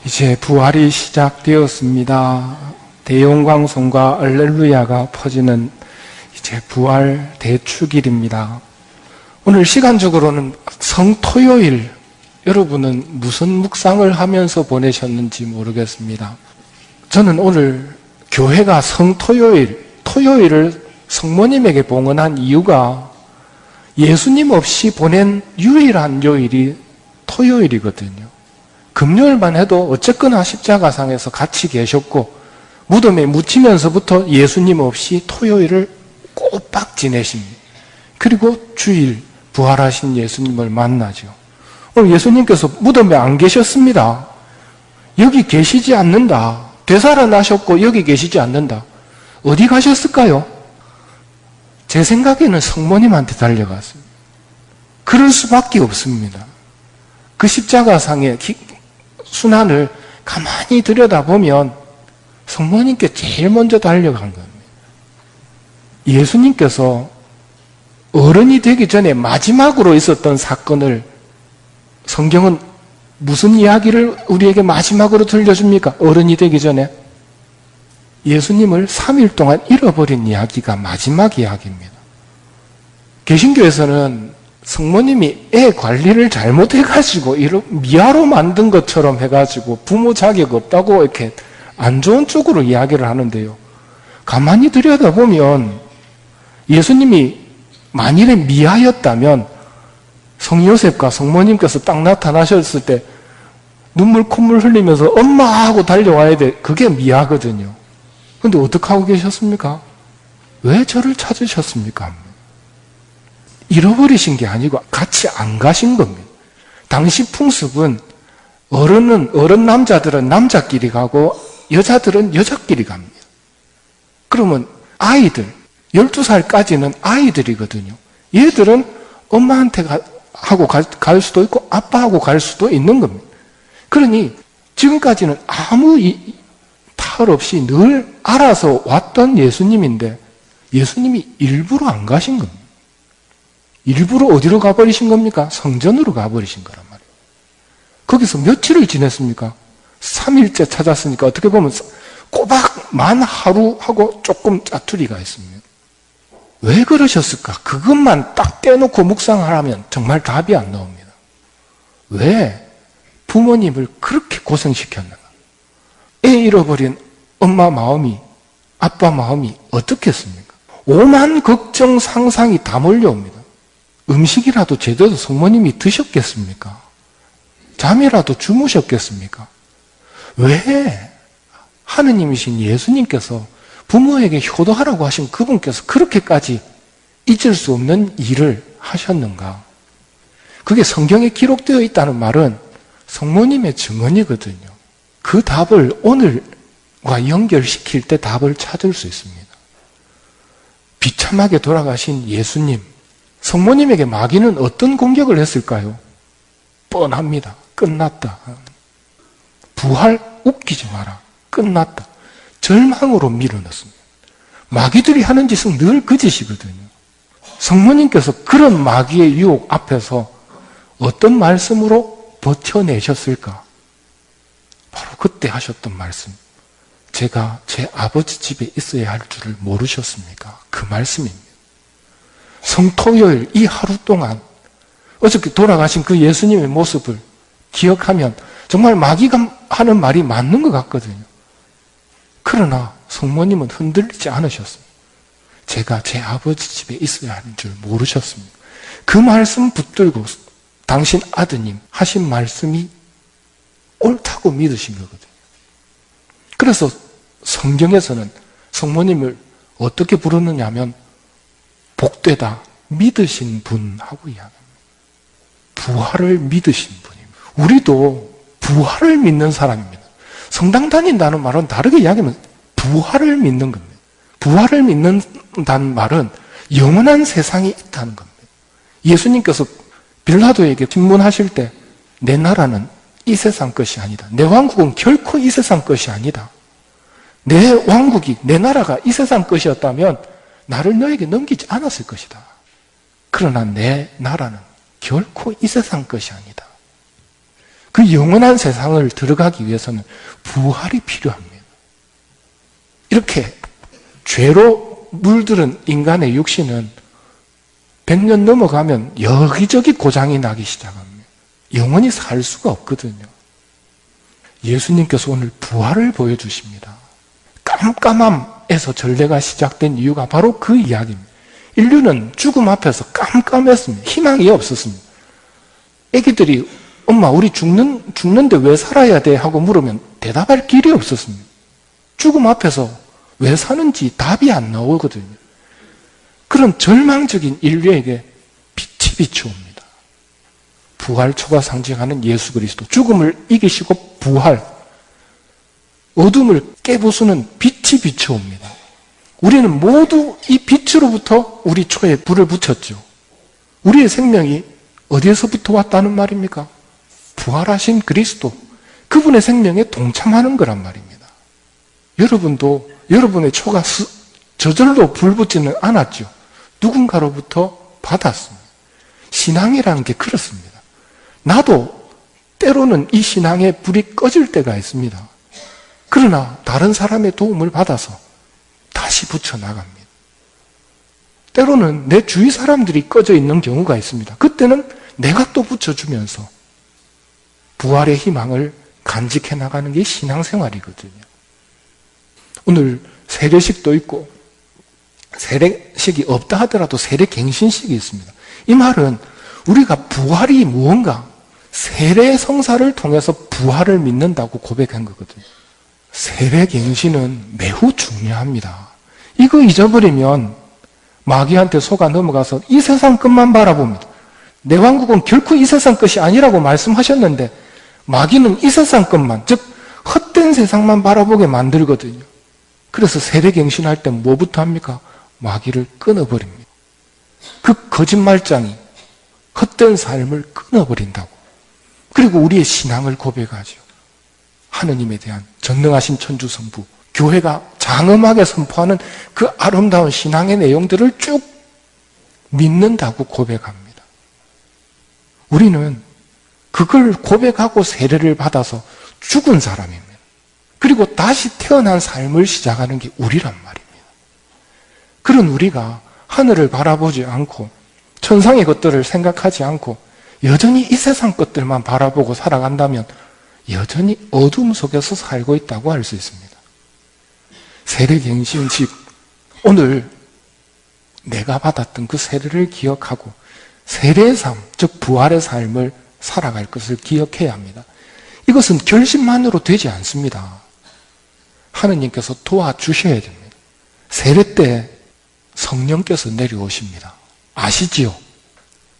이제 부활이 시작되었습니다. 대영광송과 할렐루야가 퍼지는 이제 부활 대축일입니다. 오늘 시간적으로는 성토요일, 여러분은 무슨 묵상을 하면서 보내셨는지 모르겠습니다. 저는 오늘 교회가 성토요일, 토요일을 성모님에게 봉헌한 이유가 예수님 없이 보낸 유일한 요일이 토요일이거든요. 금요일만 해도 어쨌거나 십자가상에서 같이 계셨고 무덤에 묻히면서부터 예수님 없이 토요일을 꼬박 지내십니다. 그리고 주일 부활하신 예수님을 만나죠. 오늘 예수님께서 무덤에 안 계셨습니다. 여기 계시지 않는다. 되살아나셨고 여기 계시지 않는다. 어디 가셨을까요? 제 생각에는 성모님한테 달려갔습니다. 그럴 수밖에 없습니다. 그 십자가상의 순환을 가만히 들여다보면 성모님께 제일 먼저 달려간 겁니다. 예수님께서 어른이 되기 전에 마지막으로 있었던 사건을 성경은 무슨 이야기를 우리에게 마지막으로 들려줍니까? 어른이 되기 전에 예수님을 3일 동안 잃어버린 이야기가 마지막 이야기입니다. 개신교에서는 성모님이 애 관리를 잘못해가지고 미아로 만든 것처럼 해가지고 부모 자격 없다고 이렇게 안 좋은 쪽으로 이야기를 하는데요. 가만히 들여다보면 예수님이 만일에 미아였다면 성요셉과 성모님께서 딱 나타나셨을 때 눈물 콧물 흘리면서 엄마 하고 달려와야 돼. 그게 미아거든요. 근데 어떻게 하고 계셨습니까? 왜 저를 찾으셨습니까? 잃어버리신 게 아니고 같이 안 가신 겁니다. 당시 풍습은 어른 남자들은 남자끼리 가고 여자들은 여자끼리 갑니다. 그러면 아이들 12살까지는 아이들이거든요. 얘들은 엄마한테 하고 갈 수도 있고 아빠하고 갈 수도 있는 겁니다. 그러니 지금까지는 아무 탈 없이 늘 알아서 왔던 예수님인데 예수님이 일부러 안 가신 겁니다. 일부러 어디로 가버리신 겁니까? 성전으로 가버리신 거란 말이에요. 거기서 며칠을 지냈습니까? 3일째 찾았으니까 어떻게 보면 꼬박 만 하루하고 조금 짜투리가 있습니다. 왜 그러셨을까? 그것만 딱 떼놓고 묵상하라면 정말 답이 안 나옵니다. 왜 부모님을 그렇게 고생시켰는가? 애 잃어버린 엄마 마음이, 아빠 마음이 어떻겠습니까? 오만 걱정 상상이 다 몰려옵니다. 음식이라도 제대로 성모님이 드셨겠습니까? 잠이라도 주무셨겠습니까? 왜 하느님이신 예수님께서 부모에게 효도하라고 하신 그분께서 그렇게까지 잊을 수 없는 일을 하셨는가? 그게 성경에 기록되어 있다는 말은 성모님의 증언이거든요. 그 답을 오늘과 연결시킬 때 답을 찾을 수 있습니다. 비참하게 돌아가신 예수님, 성모님에게 마귀는 어떤 공격을 했을까요? 뻔합니다. 끝났다. 부활 웃기지 마라. 끝났다. 절망으로 밀어넣습니다. 마귀들이 하는 짓은 늘 그 짓이거든요. 성모님께서 그런 마귀의 유혹 앞에서 어떤 말씀으로 버텨내셨을까? 바로 그때 하셨던 말씀. 제가 제 아버지 집에 있어야 할 줄을 모르셨습니까? 그 말씀입니다. 성토요일 이 하루 동안 어저께 돌아가신 그 예수님의 모습을 기억하면 정말 마귀가 하는 말이 맞는 것 같거든요. 그러나 성모님은 흔들리지 않으셨습니다. 제가 제 아버지 집에 있어야 하는 줄 모르셨습니다. 그 말씀 붙들고 당신 아드님 하신 말씀이 옳다고 믿으신 거거든요. 그래서 성경에서는 성모님을 어떻게 부르느냐 하면 복되다, 믿으신 분하고 이야기합니다. 부활을 믿으신 분입니다. 우리도 부활을 믿는 사람입니다. 성당 다닌다는 말은 다르게 이야기하면 부활을 믿는 겁니다. 부활을 믿는다는 말은 영원한 세상이 있다는 겁니다. 예수님께서 빌라도에게 질문하실 때 내 나라는 이 세상 것이 아니다. 내 왕국은 결코 이 세상 것이 아니다. 내 왕국이, 내 나라가 이 세상 것이었다면 나를 너에게 넘기지 않았을 것이다. 그러나 내 나라는 결코 이 세상 것이 아니다. 그 영원한 세상을 들어가기 위해서는 부활이 필요합니다. 이렇게 죄로 물들은 인간의 육신은 100년 넘어가면 여기저기 고장이 나기 시작합니다. 영원히 살 수가 없거든요. 예수님께서 오늘 부활을 보여주십니다. 깜깜함에서 전례가 시작된 이유가 바로 그 이야기입니다. 인류는 죽음 앞에서 깜깜했습니다. 희망이 없었습니다. 애기들이 엄마 우리 죽는데 왜 살아야 돼? 하고 물으면 대답할 길이 없었습니다. 죽음 앞에서 왜 사는지 답이 안 나오거든요. 그런 절망적인 인류에게 빛이 비추옵니다. 부활초가 상징하는 예수 그리스도, 죽음을 이기시고 부활, 어둠을 깨부수는 빛이 비추옵니다. 우리는 모두 이 빛으로부터 우리 초에 불을 붙였죠. 우리의 생명이 어디에서부터 왔다는 말입니까? 부활하신 그리스도, 그분의 생명에 동참하는 거란 말입니다. 여러분도 여러분의 초가 저절로 불 붙지는 않았죠. 누군가로부터 받았습니다. 신앙이라는 게 그렇습니다. 나도 때로는 이 신앙의 불이 꺼질 때가 있습니다. 그러나 다른 사람의 도움을 받아서 다시 붙여나갑니다. 때로는 내 주위 사람들이 꺼져 있는 경우가 있습니다. 그때는 내가 또 붙여주면서 부활의 희망을 간직해 나가는 게 신앙생활이거든요. 오늘 세례식도 있고 세례식이 없다 하더라도 세례갱신식이 있습니다. 이 말은 우리가 부활이 무언가 세례 성사를 통해서 부활을 믿는다고 고백한 거거든요. 세례갱신은 매우 중요합니다. 이거 잊어버리면 마귀한테 속아 넘어가서 이 세상 끝만 바라봅니다. 내 왕국은 결코 이 세상 것이 아니라고 말씀하셨는데 마귀는 이 세상 것만, 즉 헛된 세상만 바라보게 만들거든요. 그래서 세례갱신할 때 뭐부터 합니까? 마귀를 끊어버립니다. 그 거짓말장이 헛된 삶을 끊어버린다고. 그리고 우리의 신앙을 고백하죠. 하느님에 대한 전능하신 천주성부, 교회가 장엄하게 선포하는 그 아름다운 신앙의 내용들을 쭉 믿는다고 고백합니다. 우리는 그걸 고백하고 세례를 받아서 죽은 사람입니다. 그리고 다시 태어난 삶을 시작하는 게 우리란 말입니다. 그런 우리가 하늘을 바라보지 않고 천상의 것들을 생각하지 않고 여전히 이 세상 것들만 바라보고 살아간다면 여전히 어둠 속에서 살고 있다고 할 수 있습니다. 세례갱신식, 오늘 내가 받았던 그 세례를 기억하고 세례의 삶, 즉 부활의 삶을 살아갈 것을 기억해야 합니다. 이것은 결심만으로 되지 않습니다. 하느님께서 도와주셔야 됩니다. 세례 때 성령께서 내려오십니다. 아시지요?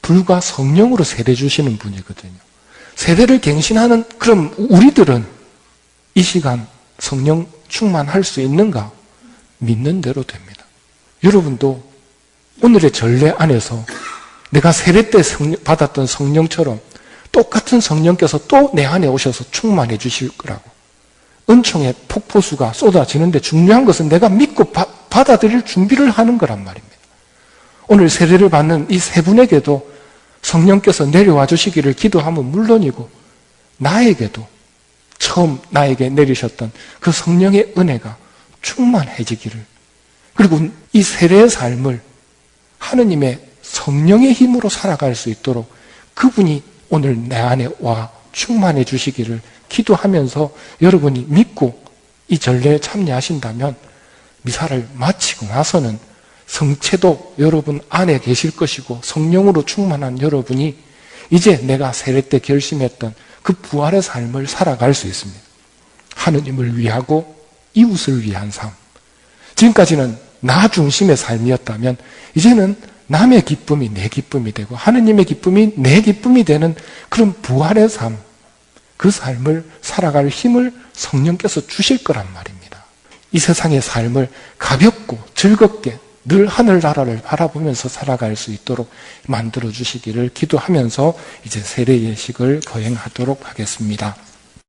불과 성령으로 세례 주시는 분이거든요. 세례를 갱신하는 그럼 우리들은 이 시간 성령 충만할 수 있는가? 믿는 대로 됩니다. 여러분도 오늘의 전례 안에서 내가 세례 때 받았던 성령처럼 똑같은 성령께서 또 내 안에 오셔서 충만해 주실 거라고. 은총의 폭포수가 쏟아지는데 중요한 것은 내가 믿고 받아들일 준비를 하는 거란 말입니다. 오늘 세례를 받는 이 세 분에게도 성령께서 내려와 주시기를 기도하면 물론이고 나에게도 처음 나에게 내리셨던 그 성령의 은혜가 충만해지기를, 그리고 이 세례의 삶을 하느님의 성령의 힘으로 살아갈 수 있도록 그분이 오늘 내 안에 와 충만해 주시기를 기도하면서 여러분이 믿고 이 전례에 참여하신다면 미사를 마치고 나서는 성체도 여러분 안에 계실 것이고 성령으로 충만한 여러분이 이제 내가 세례 때 결심했던 그 부활의 삶을 살아갈 수 있습니다. 하느님을 위하고 이웃을 위한 삶. 지금까지는 나 중심의 삶이었다면 이제는 남의 기쁨이 내 기쁨이 되고 하느님의 기쁨이 내 기쁨이 되는 그런 부활의 삶, 그 삶을 살아갈 힘을 성령께서 주실 거란 말입니다. 이 세상의 삶을 가볍고 즐겁게 늘 하늘나라를 바라보면서 살아갈 수 있도록 만들어 주시기를 기도하면서 이제 세례 예식을 거행하도록 하겠습니다.